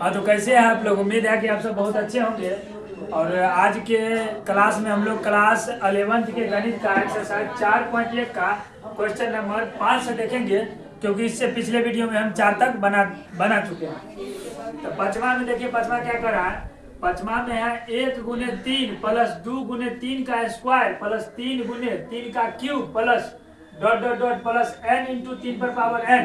हाँ, तो कैसे हैं आप लोग? उम्मीद है कि आप सब बहुत अच्छे होंगे। और आज के क्लास में हम लोग क्लास 11th के गणित का एक्सरसाइज 4.1 का क्वेश्चन नंबर 5 से देखेंगे, क्योंकि इससे पिछले वीडियो में हम 4 तक बना चुके हैं। तो पांचवा में देखिए, पांचवा क्या कर रहा है। पांचवा में है 1 × 3 प्लस 2 × 3 का स्क्वायर प्लस 3 × 3 का cube plus dot dot dot plus n into 3 पर पावर n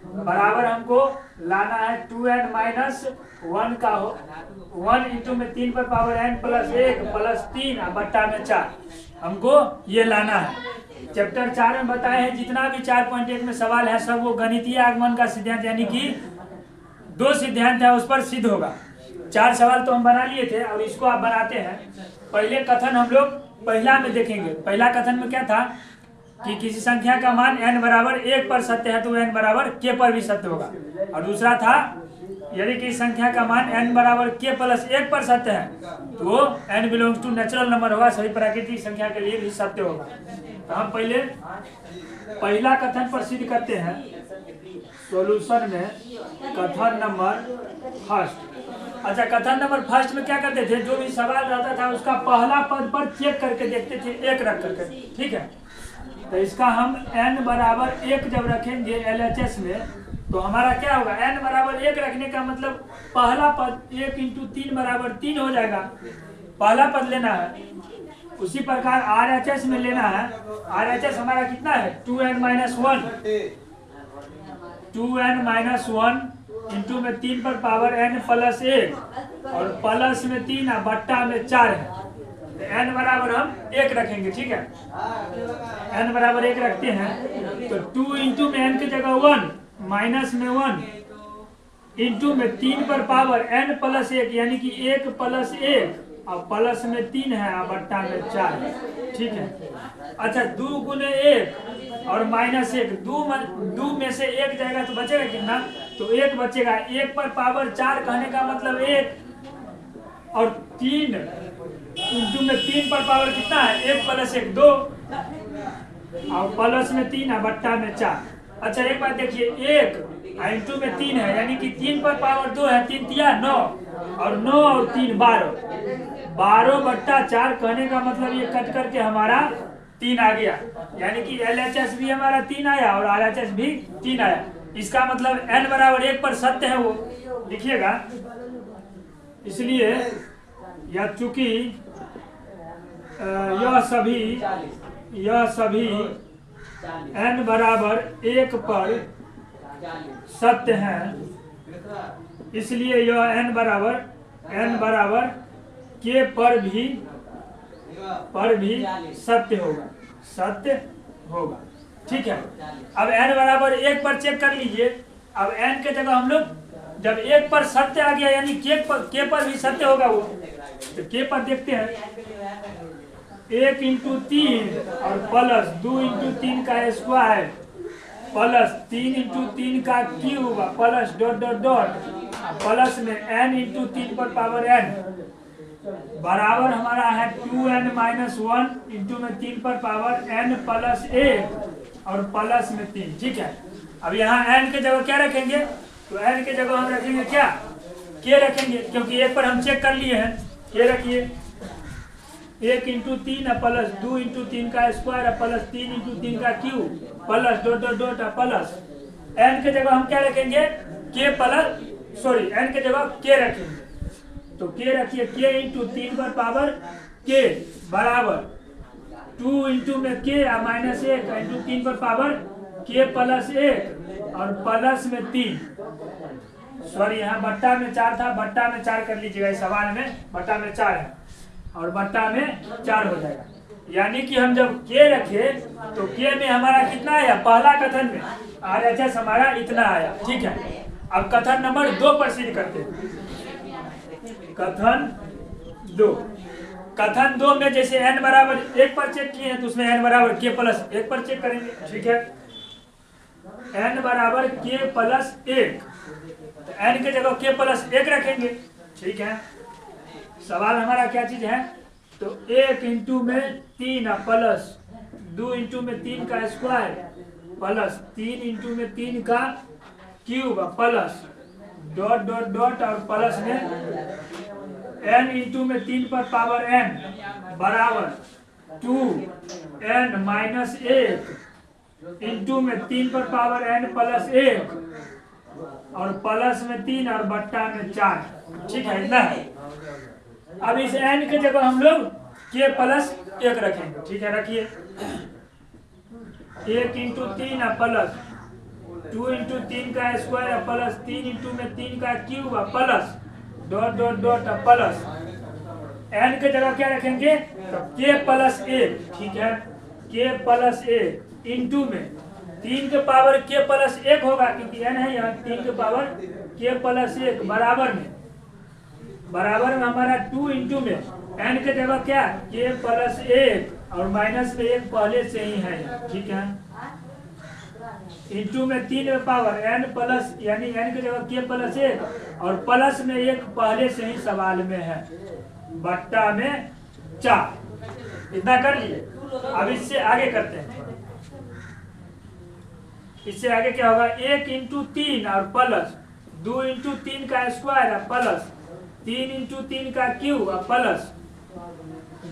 बराबर हमको लाना है 2n-1 का 1 इंटू में 3 पर पावर n प्लस 1 प्लस 3 बट्टा में 4 हमको ये लाना है। चैप्टर 4 में बताए हैं जितना भी 4.1 में सवाल है सब वो गणितीय आगमन का सिद्धांत यानी कि 2 सिद्धांत है उस पर सिद्ध होगा। 4 सवाल तो हम बना लिए थे और इसको आप बनाते हैं। पहले कथन हम लोग पहला में देखेंगे। पहला कथन में क्या था कि किसी संख्या का मान n बराबर 1 पर सत्य है तो n बराबर k पर भी सत्य होगा। और दूसरा था यदि किसी संख्या का मान n बराबर k प्लस 1 पर सत्य है तो n belongs to natural number होगा, सभी प्राकृतिक संख्या के लिए भी सत्य होगा। तो हम पहले पहला कथन पर सिद्ध करते हैं सॉल्यूशन में। कथन नंबर फर्स्ट। अच्छा, कथन नंबर फर्स्ट में क्या करते थे, जो भी सवाल रहता था उसका पहला पद पर चेक करके देखते थे, 1 रख करके। ठीक है, तो इसका हम n बराबर 1 जब रखेंगे LHS में तो हमारा क्या होगा, n बराबर 1 रखने का मतलब पहला पद 1 इंटू 3 बराबर 3 हो जाएगा। पहला पद लेना है। उसी प्रकार RHS में लेना है। RHS हमारा कितना है 2n-1 इंटू में 3 पर पावर n प्लस 1 और प्लस में 3 बट्टा में 4 है। n बराबर हम 1 रखेंगे। ठीक है, n बराबर 1 रखते हैं तो 2 इंटू में n की जगह 1 माइनस में 1 इंटू में 3 पर पावर n प्लस 1 यानी कि 1 प्लस 1 और प्लस में 3 है बट्टा में 4 है। ठीक है, अच्छा 2 × 1 और माइनस 1, 2 में से 1 जाएगा तो बचेगा कितना, तो 1 बचेगा। 1 पर पावर 4 कहने का मतलब 1 और 3 इंटू में 3 पर पावर कितना है 1 प्लस 1 2 और प्लस में 3 बट्टा में 4। अच्छा एक बात देखिए, 1 इंटू में 3 है यानी कि 3 पर पावर 2 है, 3 तिया 9 और 9 और 3 12 बट्टा 4 कहने का मतलब ये कट करके हमारा 3 आ गया, यानी कि LHS भी हमारा 3 आया और RHS भी 3 आया। इसका मतलब n बराबर 1 पर सत्य है, वो लिखिएगा। इसलिए या चूंकि यह सभी n बराबर 1 पर सत्य है, इसलिए यह n बराबर k पर भी सत्य होगा। ठीक है, अब n बराबर 1 पर चेक कर लीजिए। अब n के जगह हम लोग जब 1 पर सत्य आ गया यानी k पर भी सत्य होगा वो, तो k पर देखते हैं 1 इंटू 3 और प्लस 2 इंटू 3 का स्क्वायर प्लस 3 इंटू 3 का cube plus dot dot dot plus में n इंटू 3 पर पावर n बराबर हमारा है 2n-1 इंटू में 3 पर पावर n प्लस 1 और प्लस में 3। ठीक है, अब यहाँ n के जगह क्या रखेंगे, तो n के जगह हम रखेंगे क्या, k रखेंगे, क्योंकि 1 पर हम चेक कर लिए हैं। k रखिए 1 इंटू 3 प्लस 2 इंटू 3 का स्क्वायर प्लस 3 इंटू 3 का cube plus dot dot dot plus n के जगह हम क्या रखेंगे n के जगह k रखेंगे। तो k रखिए k इंटू 3 पर पावर k बराबर 2 इंटू में k माइनस 1 इंटू 3 पर पावर k प्लस 1 और प्लस में 3, सॉरी यहाँ बट्टा में 4 था, बट्टा में 4 कर लीजिएगा। इस सवाल में बट्टा में 4 है और बट्टा में 4 हो जाएगा, यानी कि हम जब k रखे तो k में हमारा कितना आया, पहला कथन में RHS हमारा इतना आया। ठीक है, अब कथन नंबर 2 पर सिद्ध करते हैं। कथन 2 में जैसे n बराबर 1 पर चेक किए हैं तो उसमें n बराबर k प्लस 1 पर चेक करेंगे। ठीक है, n बराबर k प्लस 1, तो n के जगह k प्लस 1 रखेंगे। ठीक है, सवाल हमारा क्या चीज है, तो 1 इंटू में 3 प्लस 2 इंटू में 3 का स्क्वायर प्लस 3 इंटू में 3 का cube plus dot dot dot और प्लस में n इंटू में 3 पर पावर n बराबर 2n माइनस 1 इंटू में 3 पर पावर n प्लस 1 और प्लस में 3 और बट्टा में 4। ठीक है इतना है। अब इस n के जगह हम लोग k प्लस 1 रखेंगे। ठीक है रखिए 1 इंटू 3 प्लस 2 इंटू 3 का स्क्वायर प्लस 3 इंटू में 3 का cube plus dot dot dot plus n के जगह क्या रखेंगे तो k प्लस 1। ठीक है k प्लस 1 इंटू में 3 के पावर k प्लस 1 होगा क्योंकि n है यहाँ 3 के पावर k प्लस 1 बराबर में हमारा 2 इंटू में n के जगह क्या k प्लस 1 और माइनस में 1 पहले से ही है। ठीक है इंटू में 3 पावर n प्लस यानी n की जगह k प्लस 1 और प्लस में 1 पहले से ही सवाल में है बट्टा में 4। इतना कर लिए। अब इससे आगे करते हैं। इससे आगे क्या होगा 1 इंटू 3 और प्लस 2 इंटू 3 का स्क्वायर प्लस 3 इंटू 3 का cube plus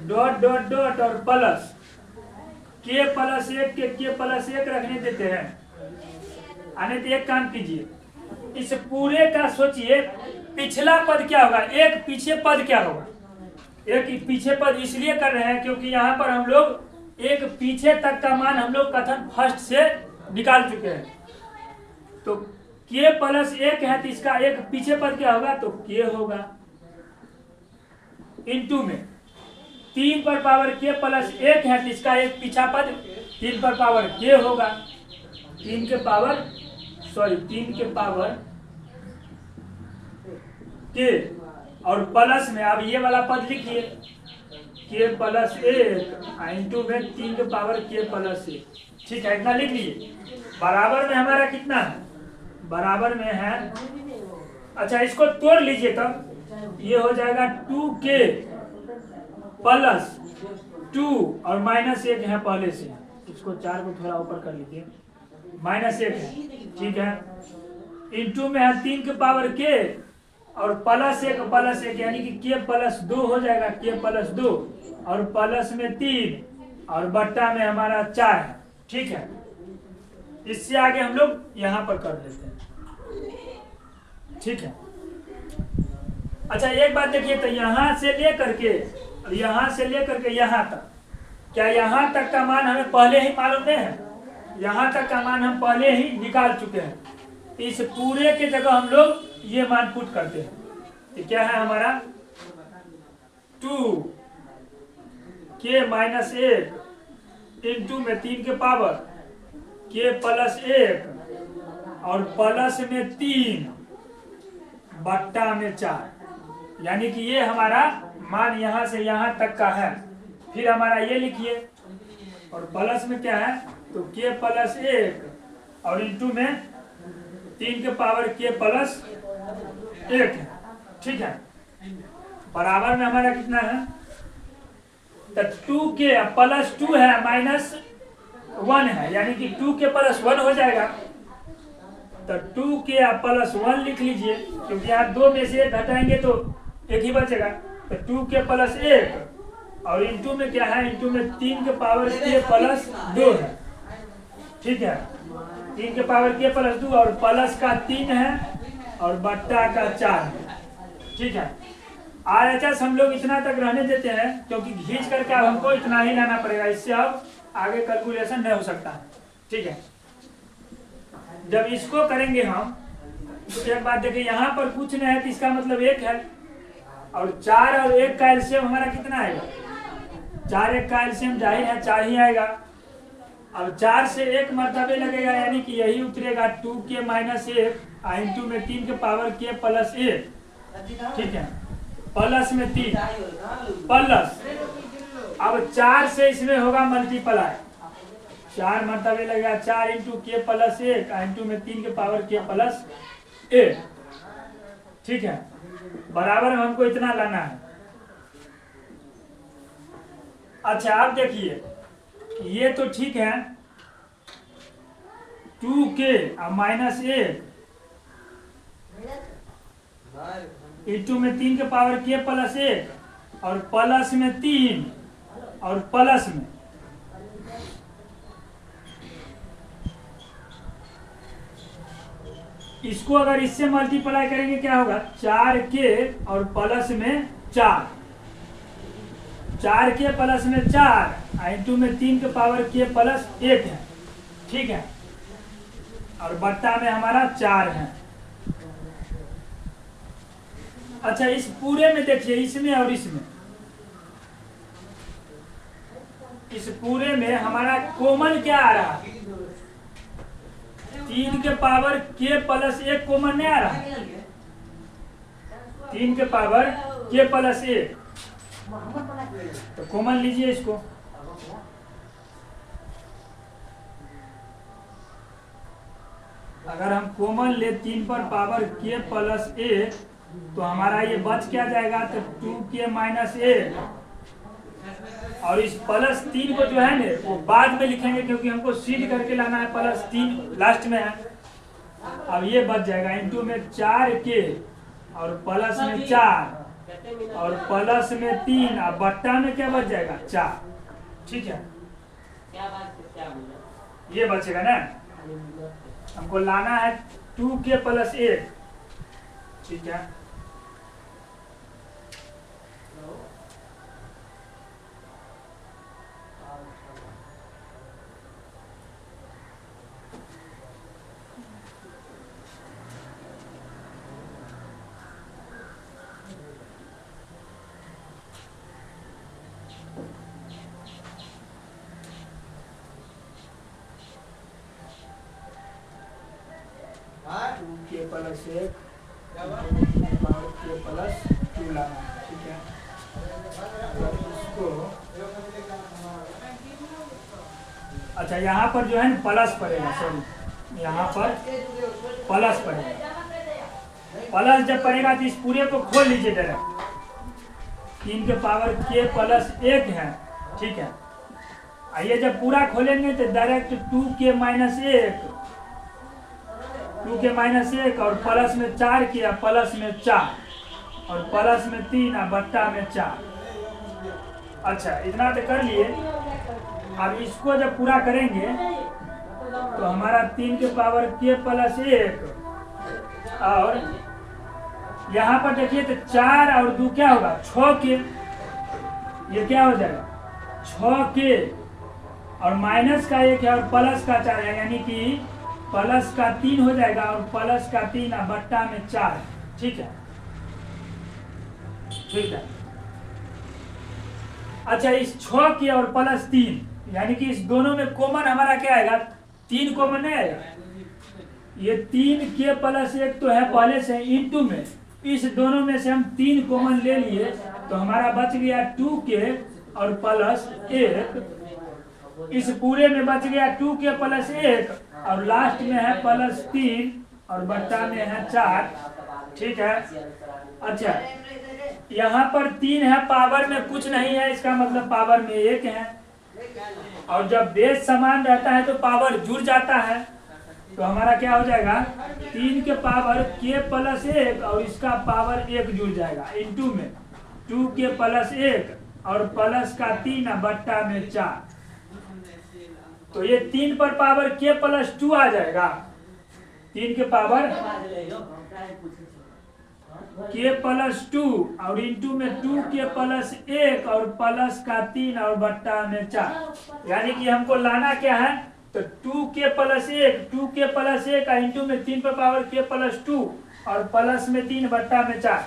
dot dot dot और प्लस k प्लस 1 के k प्लस 1 रखने देते हैं। आने तो एक काम कीजिए इस पूरे का सोचिए पिछला पद क्या होगा एक पीछे पद क्या होगा। एक पीछे पद इसलिए कर रहे हैं क्योंकि यहाँ पर हम लोग एक पीछे तक का मान हम लोग कथन फर्स्ट से निकाल चुके हैं। तो k प्लस 1 है तो इसका एक पीछे पद क्या होगा तो k होगा इंटू में 3 पर पावर k प्लस 1 है तो इसका एक पीछा पद 3 पर पावर k होगा 3 के पावर k और प्लस में अब ये वाला पद लिखिए k प्लस 1 इंटू में 3 के पावर k प्लस 1। ठीक है इतना लिख लीजिए। बराबर में हमारा कितना है बराबर में है अच्छा इसको तोड़ लीजिए तब ये हो जाएगा 2k प्लस 2 और माइनस 1 है पहले से इसको 4 को थोड़ा ऊपर कर लीजिए माइनस 1 है। ठीक है इंटू में है 3 के पावर k और प्लस 1 यानी कि k प्लस 2 हो जाएगा k प्लस 2 और प्लस में 3 और बट्टा में हमारा 4 है। ठीक है इससे आगे हम लोग यहाँ पर कर देते हैं। ठीक है अच्छा एक बात देखिए तो यहाँ से लेकर के यहाँ तक क्या यहाँ तक का मान हमें पहले ही मालूम नहीं है। यहाँ तक का मान हम पहले ही निकाल चुके हैं। इस पूरे के जगह हम लोग ये मान पुट करते हैं तो क्या है हमारा 2k माइनस 1 इंटू में 3 के पावर k प्लस 1 और प्लस में 3 बट्टा में 4 यानी कि ये हमारा मान यहाँ से यहाँ तक का है। फिर हमारा ये लिखिए और प्लस में क्या है तो k प्लस 1 और इंटू में 3 के पावर k प्लस 1 है। ठीक है बराबर में हमारा कितना है तो 2k प्लस 2 है माइनस 1 है यानी कि 2k प्लस 1 हो जाएगा तो 2k प्लस 1 लिख लीजिए क्योंकि यहाँ 2 में से 1 घटाएंगे तो 1 ही बचेगा तो 2k प्लस 1 और इंटू में क्या है इंटू में 3 के पावर k प्लस 2 है। ठीक है 3 के पावर k प्लस 2 और प्लस का 3 है और बट्टा का 4 है। ठीक है RHS हम लोग इतना तक रहने देते हैं क्योंकि खींच करके अब हमको इतना ही लाना पड़ेगा इससे अब आगे कैलकुलेशन नहीं हो सकता। ठीक है जब इसको करेंगे हम तो एक बात देखिए यहाँ पर कुछ नहीं है तो इसका मतलब 1 है और 4 और 1 का एलसीएम हमारा कितना आएगा 4 1 का एलसीएम जाहिर है 4 ही आएगा। अब 4 से 1 मरतबे लगेगा यानी कि यही उतरेगा 2k माइनस 1 इंटू में 3 के पावर k प्लस 1। ठीक है प्लस में 3 प्लस अब 4 से इसमें होगा मल्टीप्लाई 4 मरतबे लगेगा 4 इंटू k प्लस 1 इंटू में 3 के पावर k प्लस 1। ठीक है बराबर में हमको इतना लाना है। अच्छा आप देखिए ये तो ठीक है 2k माइनस 1 इंटू में 3 के पावर के प्लस 1 और प्लस में 3 और प्लस में इसको अगर इससे मल्टीप्लाई करेंगे क्या होगा 4k और प्लस में 4 के प्लस में 4 इंटू में 3 के पावर के प्लस 1 है, ठीक है, और बट्टा में हमारा 4 है। अच्छा इस पूरे में देखिए, इसमें और इसमें, इस पूरे में हमारा कॉमन क्या आ रहा है 3 के पावर के प्लस 1 कॉमन नहीं आ रहा, 3 के पावर के प्लस 1 तो कॉमन लीजिए इसको। अगर हम कॉमन ले 3 पर पावर के प्लस 1 तो हमारा ये बच क्या जाएगा तो 2k माइनस 1 और इस प्लस 3 को जो है ना वो बाद में लिखेंगे क्योंकि हमको सीड करके लाना है, प्लस 3 लास्ट में है। अब ये बच जाएगा इंटू में 4k और प्लस में 4 और प्लस में 3 और बट्टा में क्या बच जाएगा 4, ठीक है, ये बचेगा ना। हमको लाना है 2k प्लस 1, ठीक है। के प्लस 1 के प्लस 2 लाना, ठीक है। इसको अच्छा यहाँ पर जो है ना प्लस पड़ेगा, सॉरी यहाँ पर प्लस पड़ेगा। प्लस जब पड़ेगा तो इस पूरे को खोल लीजिए डायरेक्ट, 3 के पावर के प्लस 1 है, ठीक है। आइए जब पूरा खोलेंगे तो direct 2k minus 1 2k minus 1 और प्लस में 4 किया, प्लस में 4 और प्लस में 3 और बट्टा में 4। अच्छा इतना तो कर लिए। अब इसको जब पूरा करेंगे तो हमारा 3 के पावर के प्लस 1 और यहाँ पर देखिए तो 4 और 2 क्या होगा 6k, ये क्या हो जाएगा 6k और माइनस का 1 है और प्लस का 4 है, यानी कि प्लस का 3 हो जाएगा और प्लस का 3 और बट्टा में 4, ठीक है, ठीक है। अच्छा इस 6 के और प्लस 3 यानी कि इस दोनों में कॉमन हमारा क्या आएगा 3 कॉमन नहीं आएगा, ये 3 के प्लस 1 तो है पहले से, इंटू में इस दोनों में से हम 3 कॉमन ले लिए तो हमारा बच गया 2k और प्लस 1, इस पूरे में बच गया 2k प्लस 1 और लास्ट में है प्लस 3 और बट्टा में है 4, ठीक है। अच्छा यहाँ पर 3 है, पावर में कुछ नहीं है, इसका मतलब पावर में 1 है, और जब बेस समान रहता है तो पावर जुड़ जाता है, तो हमारा क्या हो जाएगा 3 के पावर k प्लस 1 और इसका पावर 1 जुड़ जाएगा, इंटू में 2k प्लस 1 और प्लस का 3 बट्टा में 4, तो ये 3 पर पावर k प्लस 2 आ जाएगा, 3 के पावर k प्लस 2 और इंटू में 2k प्लस 1 और प्लस का 3 और बट्टा में 4, यानी कि हमको लाना क्या है तो 2k प्लस 1 इंटू में 3 पर पावर k प्लस 2 और प्लस में 3 बट्टा में 4,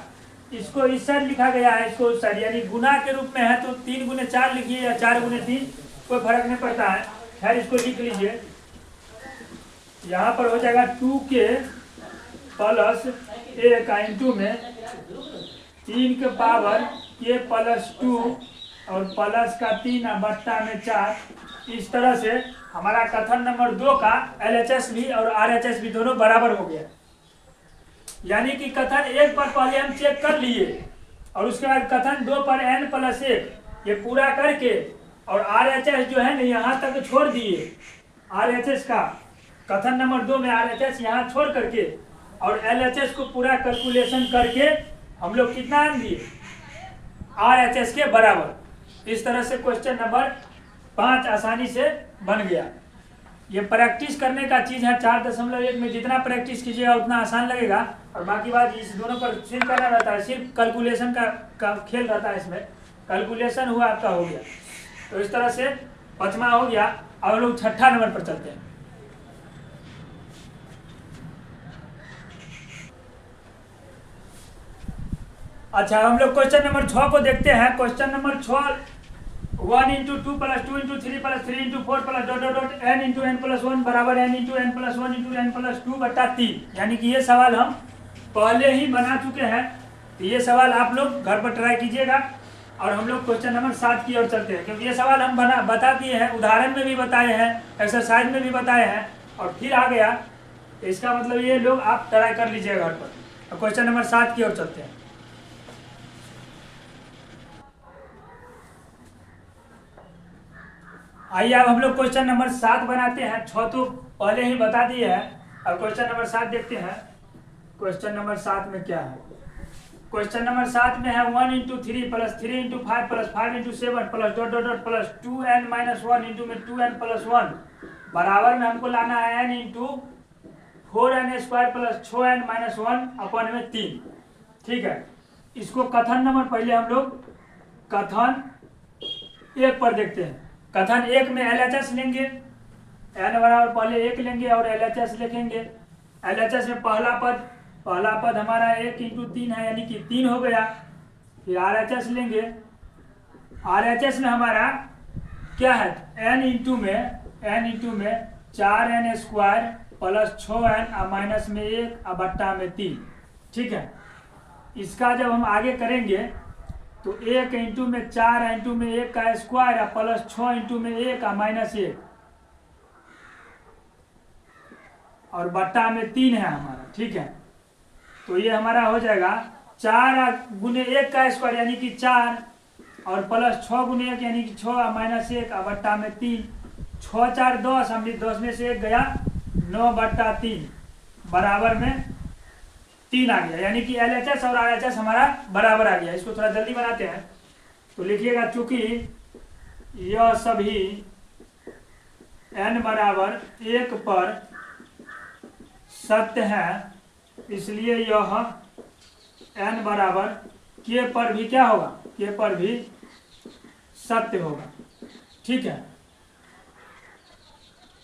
इसको इस साइड लिखा गया है, इसको उस साइड, यानी गुना के रूप में है तो 3 गुने 4 लिखिए या 4 गुने 3, कोई फर्क नहीं पड़ता है, खैर इसको लिख लीजिए। यहाँ पर हो जाएगा 2k प्लस 1 इंटू में 3 के पावर k प्लस 2 और प्लस का 3 बट्टा में 4। इस तरह से हमारा कथन नंबर 2 का LHS भी और RHS भी दोनों बराबर हो गया, यानी कि कथन 1 पर पहले हम चेक कर लिए और उसके बाद कथन 2 पर n प्लस 1 ये पूरा करके और RHS जो है ना यहाँ तक छोड़ दिए, RHS का कथन नंबर 2 में RHS यहाँ छोड़ करके और LHS को पूरा कैलकुलेशन करके हम लोग कितना एन दिए, RHS के बराबर। इस तरह से क्वेश्चन नंबर 5 आसानी से बन गया। ये प्रैक्टिस करने का चीज़ है। 4.1 में जितना प्रैक्टिस कीजिएगा उतना आसान लगेगा, और बाकी बात इस दोनों पर सिर्फ करना रहता है, सिर्फ कैलकुलेशन का खेल रहता है। इसमें कैलकुलेशन हुआ आपका हो गया। तो इस तरह से 5वां हो गया। अब लोग 6ठा नंबर पर चलते हैं। अच्छा, हम लोग क्वेश्चन नंबर 6 को देखते हैं। Question number 6, 1 × 2 + 2 × 3 + 3 × 4 + dot dot dot n × n + 1 बराबर n × n + 1 × n + 2 बटा 3। यानी कि ये सवाल हम पहले ही बना चुके हैं। तो ये सवाल आप लोग घर पर ट्राई कीजिएगा। और हम लोग क्वेश्चन नंबर 7 की ओर चलते हैं, क्योंकि ये सवाल हम बता दिए हैं, उदाहरण में भी बताए हैं, एक्सरसाइज में भी बताए हैं, और फिर आ गया। तो इसका मतलब ये लोग आप ट्राई कर लीजिएगा घर पर। और क्वेश्चन नंबर 7 की ओर चलते हैं। आइए अब हम लोग क्वेश्चन नंबर 7 बनाते हैं। 6 तो पहले ही बता दिए हैं। अब क्वेश्चन नंबर 7 देखते हैं। क्वेश्चन नंबर 7 में क्या है। क्वेश्चन नंबर 7 में है 1 × 3 + 3 × 5 + 5 × 7 + dot dot dot + 2n - 1 × 2n + 1 बराबर में हमको लाना है n × 4n² + 6n - 1/3। ठीक है। इसको कथन नंबर पहले हम लोग कथन 1 पर देखते हैं। कथन 1 में LHS लेंगे, n बराबर पहले 1 लेंगे और LHS लिखेंगे। LHS में पहला पद हमारा 1 × 3 है, यानी कि 3 हो गया। फिर RHS लेंगे। RHS में हमारा क्या है, n × में 4n² + 6n - 1/3। ठीक है। इसका जब हम आगे करेंगे तो 1 × में 4 × में 1 का स्क्वायर + 6 × में 1 -1 और बट्टा में 3 है हमारा। ठीक है। तो ये हमारा हो जाएगा 4 × 1 का स्क्वायर यानी कि 4 और + 6 × 1 यानी कि 6 -1 बट्टा में 3। 6 × 4 = 10, हमने 10 में से 1 गया, 9/3 बराबर में 3 आ गया। यानी कि LHS और RHS हमारा बराबर आ गया। इसको थोड़ा जल्दी बनाते हैं। तो लिखिएगा, चूंकि यह सभी n बराबर 1 पर सत्य है, इसलिए यह n बराबर k पर भी क्या होगा, k पर भी सत्य होगा। ठीक है।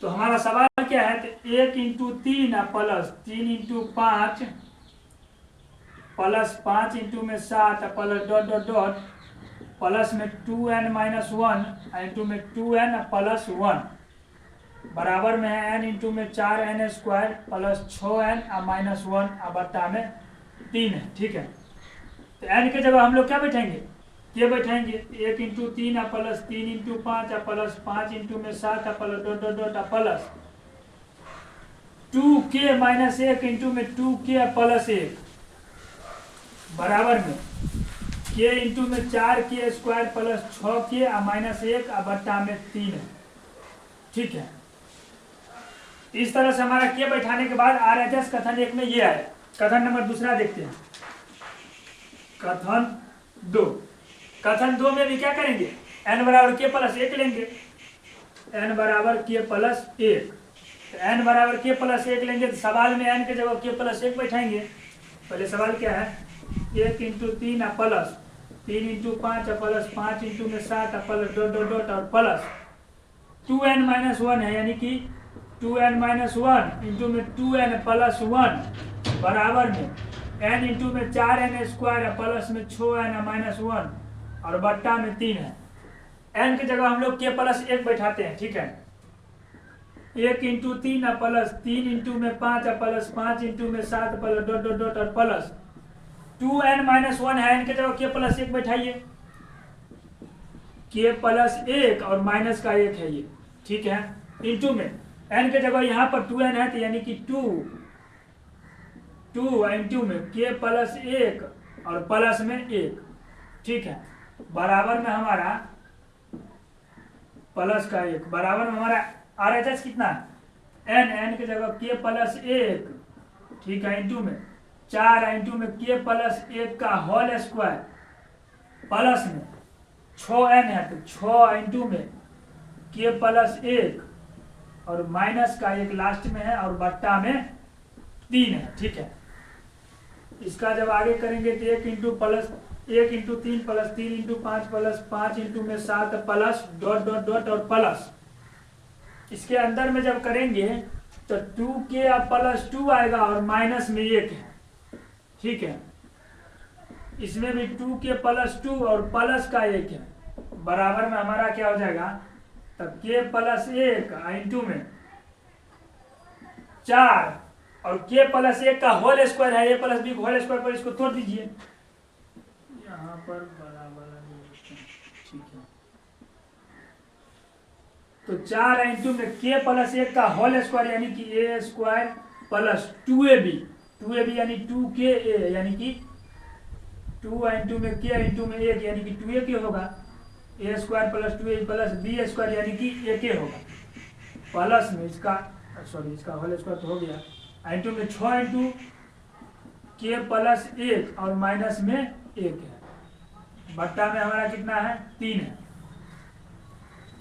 तो हमारा सवाल क्या है, तो 1 × 3 + 3 × 5 + 5 × में 7 + डॉट डॉट डॉट प्लस में 2n - 1 इंटू में 2n + 1 बराबर में है n इंटू में 4n² + 6n - 1/3 है। ठीक है। तो n के जगह हम लोग क्या बैठेंगे, ये बैठेंगे। 1 × 3 + 3 × 5 + 5 × में 7 + dot dot dot plus 2k - 1 into में 2k + 1 बराबर में k इंटू में 4k² + 6k - 1/3 है। ठीक है। इस तरह से हमारा k बैठाने के बाद RHS कथन 1 में ये आया। कथन नंबर दूसरा देखते हैं। कथन 2 में भी क्या करेंगे, n बराबर k + 1 लेंगे। n बराबर k + 1, n बराबर k + 1 लेंगे। तो सवाल में n के जगह k + 1 बैठाएंगे। पहले सवाल क्या है, 1 × 3 + 3 × 5 + 5 × में 7 + डॉट डॉट डॉट और प्लस 2n - 1 है, यानी कि 2n - 1 इंटू में 2n + 1 बराबर में n इंटू में 4n² प्लस में 6n - 1 और बट्टा में 3 है। n की जगह हम लोग k + 1 बैठाते हैं। ठीक है। 1 × 3 + 3 × में 5 + 5 × में 7 + डॉट डॉट डॉट और प्लस 2n - 1 है, n की जगह k + 1 बैठाइए। k + 1 और माइनस का 1 है ये। ठीक है। इंटू में n के जगह यहाँ पर 2n है, तो यानी कि 2 इंटू में k + 1 और प्लस में 1। ठीक है। बराबर में हमारा प्लस का 1 बराबर में हमारा RHS कितना है, n की जगह k + 1। ठीक है। इंटू में 4 इंटू में के प्लस 1 का होल स्क्वायर प्लस में 6n है तो 6 इंटू में के प्लस 1 और माइनस का 1 लास्ट में है और बट्टा में 3 है। ठीक है, इसका जब आगे करेंगे तो 1 into 3 plus 3 into 5 plus 5 into में 7 प्लस डॉट डॉट डॉट और प्लस इसके अंदर में जब करेंगे तो 2k प्लस 2 आएगा और माइनस में 1 है। ठीक है, इसमें भी 2k प्लस 2 और प्लस का 1 है, बराबर में हमारा क्या हो जाएगा, तब k प्लस 1 इंटू में 4 और k प्लस 1 का होल स्क्वायर है, a plus b whole square पर इसको तोड़ दीजिए यहाँ पर बराबर। ठीक है, तो 4 इंटू में k प्लस 1 का होल स्क्वायर यानी कि a स्क्वायर प्लस 2ab यानी 2ka यानी कि 2 इंटू में k इंटू में 1 यानी कि 2ak होगा, a square plus 2a plus b square यानी कि ak होगा, प्लस में इसका होल स्क्वायर तो हो गया इंटू में 6 इंटू के प्लस 1 और माइनस में 1 है, बट्टा में हमारा कितना है 3 है।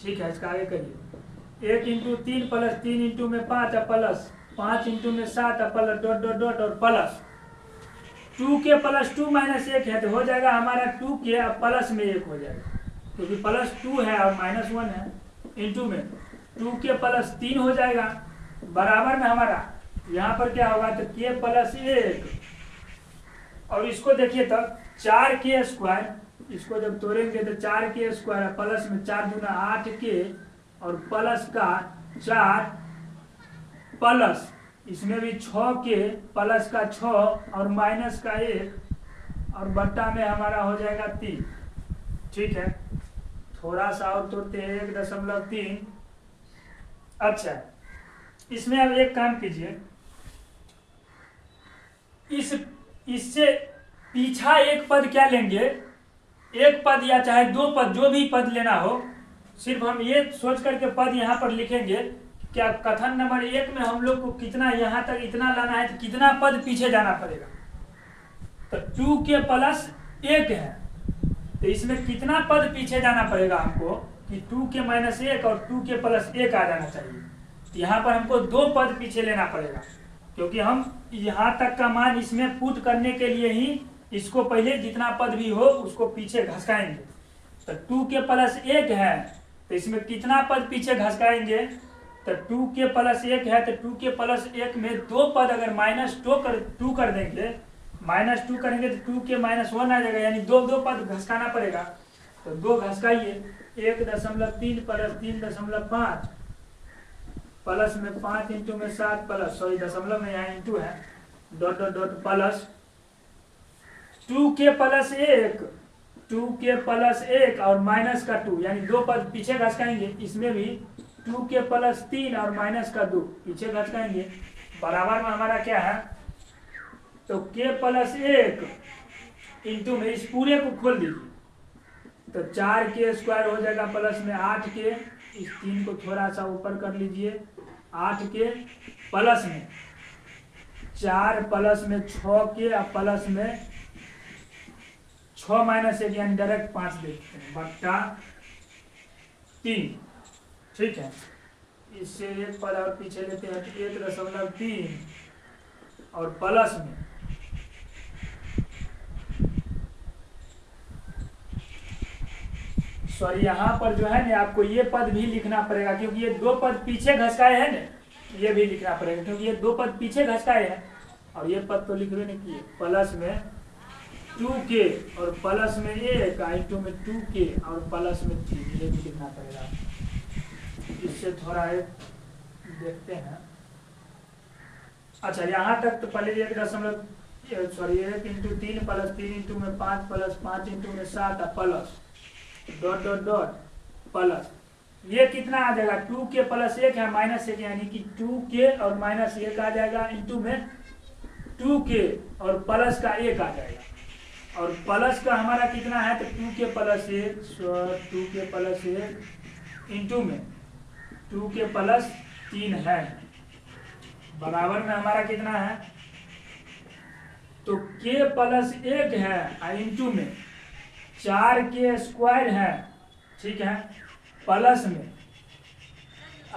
ठीक है, इसका आगे करिए 1 इंटू 3 प्लस 3 इंटू में 5 प्लस 5 इंटू में 7 प्लस डॉट डॉट डॉट और प्लस 2k प्लस 2 माइनस 1 है तो हो जाएगा हमारा 2k अब प्लस में 1 हो जाएगा क्योंकि प्लस 2 है और माइनस 1 है, इंटू में 2k प्लस 3 हो जाएगा, बराबर में हमारा यहाँ पर क्या होगा तो k प्लस 1 और इसको देखिए तब 4k स्क्वायर, इसको जब तोड़ेंगे तो 4k स्क्वायर प्लस में 4 दूना 8k और प्लस का 4 प्लस इसमें भी 6k प्लस का 6 और माइनस का 1 और बट्टा में हमारा हो जाएगा 3। ठीक है, थोड़ा सा और तोड़ते हैं 1.3। अच्छा, इसमें अब एक काम कीजिए, इससे पीछा एक पद क्या लेंगे, एक पद या चाहे 2 पद जो भी पद लेना हो, सिर्फ हम ये सोच करके पद यहाँ पर लिखेंगे क्या कथन नंबर 1 में हम लोग को कितना यहाँ तक इतना लाना है तो कितना पद पीछे जाना पड़ेगा, तो 2k प्लस 1 है तो इसमें कितना पद पीछे जाना पड़ेगा हमको कि 2k माइनस 1 और 2k प्लस 1 आ जाना चाहिए। तो यहाँ पर हमको 2 पद पीछे लेना पड़ेगा क्योंकि हम यहाँ तक का मान इसमें पुट करने के लिए ही इसको पहले जितना पद भी हो उसको पीछे घसकाएंगे। तो 2k प्लस 1 है तो इसमें कितना पद पीछे घसकाएंगे, तो 2k प्लस 1 है तो 2k प्लस 1 में 2 पद अगर -2 कर देंगे, -2 करेंगे तो 2k माइनस 1 आ जाएगा यानी 2 पद घसकाना पड़ेगा। तो 2 घसकाइए 1.3 प्लस 3.5 प्लस में 5 इंटू में 7 प्लस दशमलव में यहाँ इंटू है dot dot dot plus 2k plus 1 और माइनस का 2 यानी 2 पद पीछे घसकाएंगे, इसमें भी 2k प्लस 3 और माइनस का 2 पीछे घसकाएंगे, बराबर में हमारा क्या है तो k प्लस 1 इंटू में इस पूरे को खोल दीजिए तो 4k स्क्वायर हो जाएगा प्लस में 8k, इस 3 को थोड़ा सा ऊपर कर लीजिए 8k प्लस में 4 प्लस में 6k और प्लस में 6 माइनस 1 यानी डायरेक्ट 5 देखते हैं बट्टा 3। ठीक है, इससे एक पद और पीछे लेते हैं तो 1.3 और प्लस में यहाँ पर जो है ना आपको ये पद भी लिखना पड़ेगा क्योंकि ये 2 पद पीछे घसकाए हैं ना, ये भी लिखना पड़ेगा क्योंकि ये 2 पद पीछे घसकाए हैं और ये पद तो लिखवे नहीं किए, प्लस में 2k और प्लस में 1 इंटू में 2k और प्लस में 3, ये भी लिखना पड़ेगा। इससे थोड़ा एक देखते हैं। अच्छा, यहाँ तक तो पहले 1 इंटू 3 प्लस 3 इंटू में 5 प्लस 5 इंटू में 7 plus dot dot dot plus ये कितना आ जाएगा 2k प्लस 1 है माइनस 1 यानी कि 2k और माइनस 1 आ जाएगा इंटू में 2k और प्लस का 1 आ जाएगा और प्लस का हमारा कितना है तो 2k प्लस 1 इंटू में 2k प्लस 3 है, बराबर में हमारा कितना है तो के प्लस 1 है इंटू में 4 के स्क्वायर है, ठीक है, प्लस में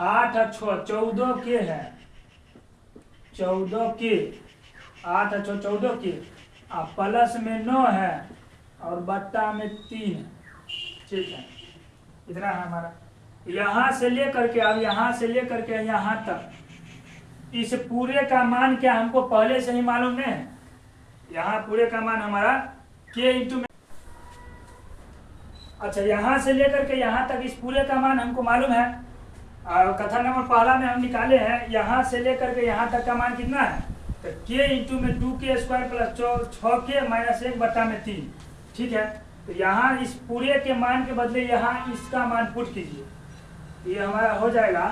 8 और 6 14 के है, 14 के 8 और 6 14 के, प्लस में 9 है और बट्टा में 3 है, ठीक है। इतना है हमारा। यहाँ से लेकर के अब यहाँ से लेकर के यहाँ तक इस पूरे का मान क्या हमको पहले से ही मालूम नहीं है। यहाँ पूरे का मान हमारा के इंटू में, अच्छा यहाँ से लेकर के यहाँ तक इस पूरे का मान हमको मालूम है। कथन नंबर पहला में हम निकाले हैं, यहाँ से लेकर के यहाँ तक का मान कितना है, तो के इंटू में 2 के स्क्वायर प्लस 6 के माइनस 1 बट्टा में 3, ठीक है। तो यहाँ इस पूरे के मान के बदले यहाँ इसका मान पुट कीजिए, ये हमारा हो जाएगा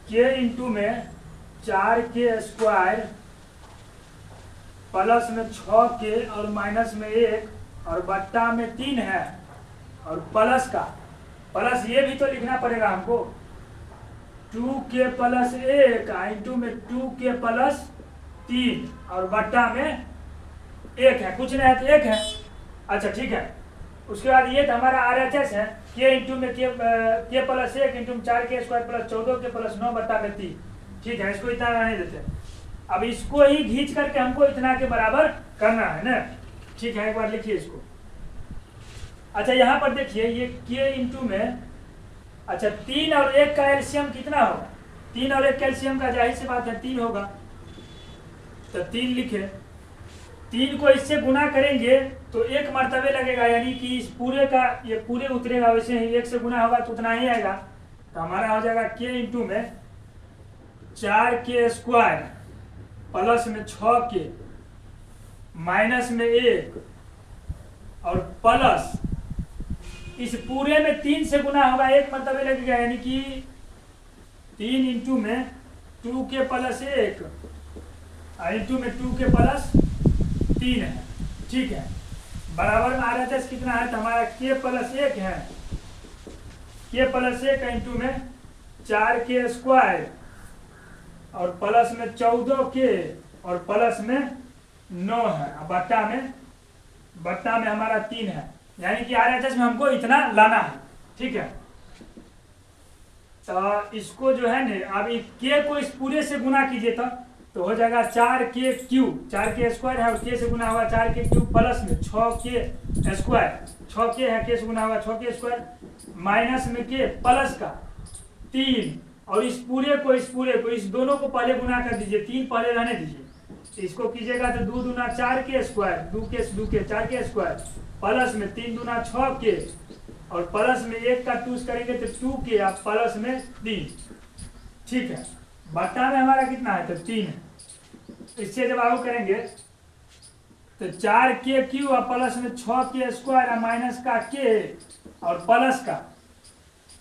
के इंटू में 4 के स्क्वायर प्लस में 6 के और माइनस में 1 और बट्टा में 3 है, और प्लस का प्लस ये भी तो लिखना पड़ेगा हमको, 2 के प्लस 1 इंटू में 2 के प्लस 3 और बट्टा में 1 है, कुछ नहीं है तो 1 है। अच्छा ठीक है, उसके बाद ये तो हमारा RHS है, के इंटू में के प्लस 1 इंटू में 4 के स्क्वायर प्लस 14 के प्लस 9 बट्टा में 3, ठीक है। इसको इतना रहने देते, अब इसको ही खींच करके हमको इतना के बराबर करना है ना, ठीक है। एक बार लिखिए इसको। अच्छा यहाँ पर देखिए ये के इंटू में, अच्छा 3 और 1 का एलसीएम कितना होगा, 3 और 1 का एलसीएम का जाहिर सी बात है 3 होगा, तो 3 लिखे। 3 को इससे गुना करेंगे तो 1 मर्तबे लगेगा, यानी कि इस पूरे का ये पूरे उतरेगा, वैसे ही 1 से गुना होगा तो उतना ही आएगा। तो हमारा हो जाएगा के इंटू में 4 के स्क्वायर प्लस में 6 के माइनस में 1 और प्लस इस पूरे में 3 से गुना होगा, 1 मर्तबे लगेगा, यानी कि 3 इंटू में 2 के प्लस 1 इंटू में 2 के प्लस 3 है, ठीक है। बराबर में RHS कितना है, तो हमारा के प्लस 1 है, के प्लस 1 इंटू में 4 के स्क्वायर और प्लस में 14 के और प्लस में 9 है, बट्टा में हमारा 3 है, यानी कि RHS में हमको इतना लाना है, ठीक है। तो इसको जो है ना, अब के को इस पूरे से गुना कीजिए तो हो जाएगा 4 के क्यूब, 4 के स्क्वायर है और के से गुना हुआ 4 के क्यूब प्लस में 6 के स्क्वायर, 6 के है, के से गुना हुआ 6 के स्क्वायर माइनस में के प्लस का 3, और इस पूरे को इस दोनों को पहले गुना कर दीजिए, 3 पहले रहने दीजिए। इसको कीजिएगा तो 2 दूना 4 के स्क्वायर, 2 के 4 के स्क्वायर प्लस में 3 दूना 6 के और प्लस में 1 का 2 करेंगे तो 2 के और प्लस में 3, ठीक है। बट्टा में हमारा कितना है, तो 3 है। इससे जब आगे करेंगे तो 4 के क्यू और प्लस में 6 के स्क्वायर और माइनस का के और प्लस का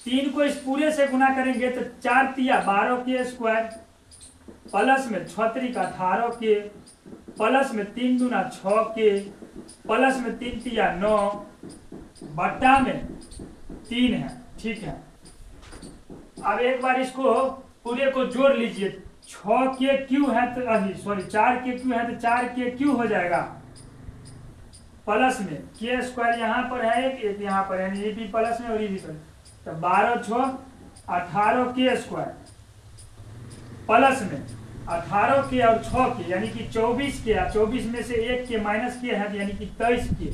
3 को इस पूरे से गुना करेंगे तो 4 तिया 12 के स्क्वायर प्लस में 6 का 18 के प्लस में 3 दूना 6 के प्लस में 3 तिया 9 बट्टा में 3 है, ठीक है। अब एक बार इसको पूरे को जोड़ लीजिए, 6 के क्यू है तो 4 के क्यू है तो 4 के क्यू हो जाएगा प्लस में के स्क्वायर यहाँ पर है, एक यहाँ पर है, ये भी प्लस में और ये भी प्लस, तो 12 6 18 के स्क्वायर प्लस में 18 के और 6 के यानी कि 24 के, 24 में से 1 के माइनस के है यानी कि 23 के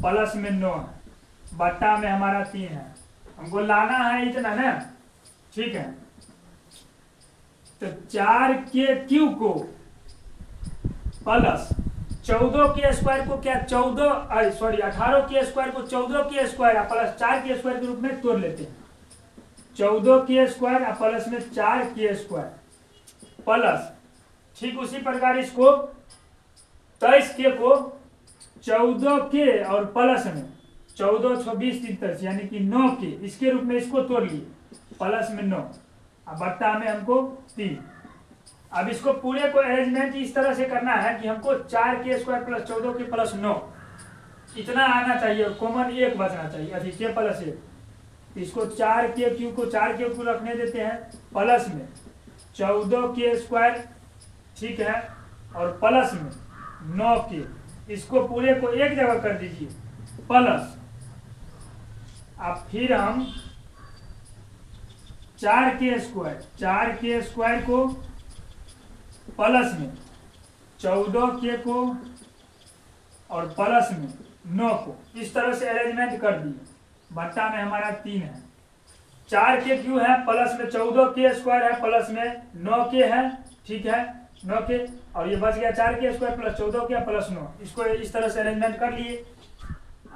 प्लस में 9 है, बट्टा में हमारा 3 है। हमको लाना है इतना ना, ठीक है। तो 4 के क्यू को प्लस 14 के स्क्वायर को क्या 18 के स्क्वायर को 14 के स्क्वायर प्लस 4 के स्क्वायर के रूप में तोड़ लेते हैं। 14 के स्क्वायर प्लस में 4 के स्क्वायर प्लस, ठीक उसी प्रकार इसको 23 के को 14 के और प्लस में 14 26 23 यानी कि 9 के, इसके रूप में इसको तोड़ लिए प्लस में 9, अब बट्टा में हमको 3। अब इसको पूरे को अरेंजमेंट इस तरह से करना है कि हमको 4 के स्क्वायर प्लस 14 के प्लस 9 इतना आना चाहिए और कॉमन 1 बचना चाहिए, अभी के प्लस 1। इसको 4 के क्यू को 4 के क्यू रखने देते हैं प्लस में 14 के स्क्वायर, ठीक है, और प्लस में 9k, इसको पूरे को एक जगह कर दीजिए प्लस। अब फिर हम 4k स्क्वायर को प्लस में 14k को और प्लस में 9 को इस तरह से अरेंजमेंट कर दिए। बट्टा में हमारा 3 है, 4k क्यों है, प्लस में 14k स्क्वायर है, प्लस में 9k है, ठीक है 9k, और ये बच गया 4k square plus 14k plus 9। इसको इस तरह से अरेंजमेंट कर लिए।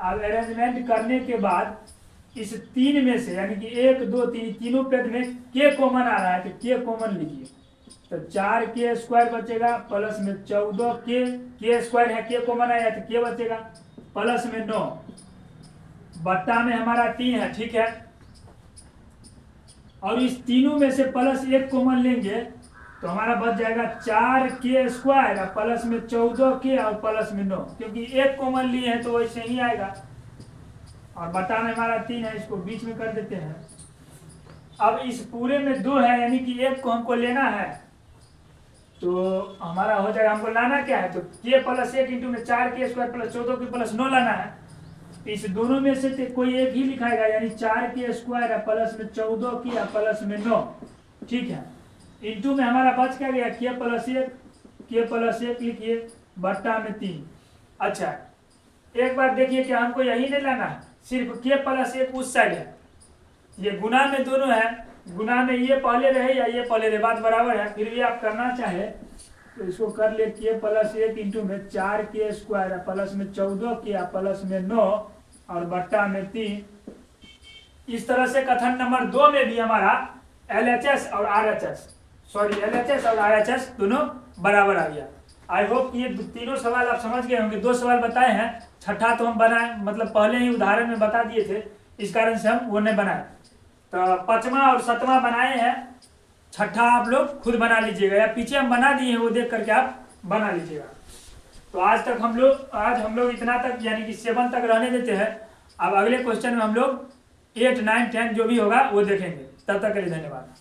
अब अरेंजमेंट करने के बाद इस 3 में से यानी कि 1 2 3 तीनों पद में k कॉमन आ रहा है तो k कॉमन लीजिए, तो 4k स्क्वायर बचेगा प्लस में 14k, k स्क्वायर है k कॉमन आया तो k बचेगा प्लस में 9, बट्टा में हमारा 3 है, ठीक है। और इस तीनों में से प्लस 1 कॉमन लेंगे तो हमारा बच जाएगा 4k स्क्वायर प्लस में 14k और प्लस में 9, क्योंकि 1 कॉमन लिए हैं तो वैसे ही आएगा। और बट्टा में हमारा 3 है, इसको बीच में कर देते हैं। अब इस पूरे में 2 है यानी कि 1 को हमको लेना है, तो हमारा हो जाएगा, हमको लाना क्या है, तो k प्लस 1 इंटू में 4k square plus 14k plus 9 लाना है। इस दोनों में से कोई एक ही लिखाएगा, यानी 4k स्क्वायर है प्लस में 14k प्लस में 9, ठीक है। इंटू में हमारा बच क्या गया, k प्लस 1 लिखिए बट्टा में 3। अच्छा एक बार देखिए कि हमको यही नहीं लाना है, सिर्फ k प्लस 1 उस साइड है, ये गुना में दोनों है, गुना में ये पहले रहे या ये पहले रहे बात बराबर है। फिर भी आप करना चाहे तो इसको कर ले, k प्लस 1 इंटू में 4k स्क्वायर प्लस में 14k प्लस में 9 और बट्टा में 3। इस तरह से कथन नंबर 2 में भी हमारा LHS और RHS दोनों बराबर आ गया। आई होप ये तीनों सवाल आप समझ गए होंगे। 2 सवाल बताए हैं, छठा तो हम बनाए मतलब पहले ही उदाहरण में बता दिए थे, इस कारण से हम वो नहीं बनाए। तो 5वां और 7वां बनाए हैं, छठा आप लोग खुद बना लीजिएगा या पीछे हम बना दिए हैं वो देख करके आप बना लीजिएगा। तो आज हम लोग इतना तक यानी कि 7 तक रहने देते हैं। अब अगले क्वेश्चन में हम लोग 8 9 10 जो भी होगा वो देखेंगे। तब तक के लिए धन्यवाद।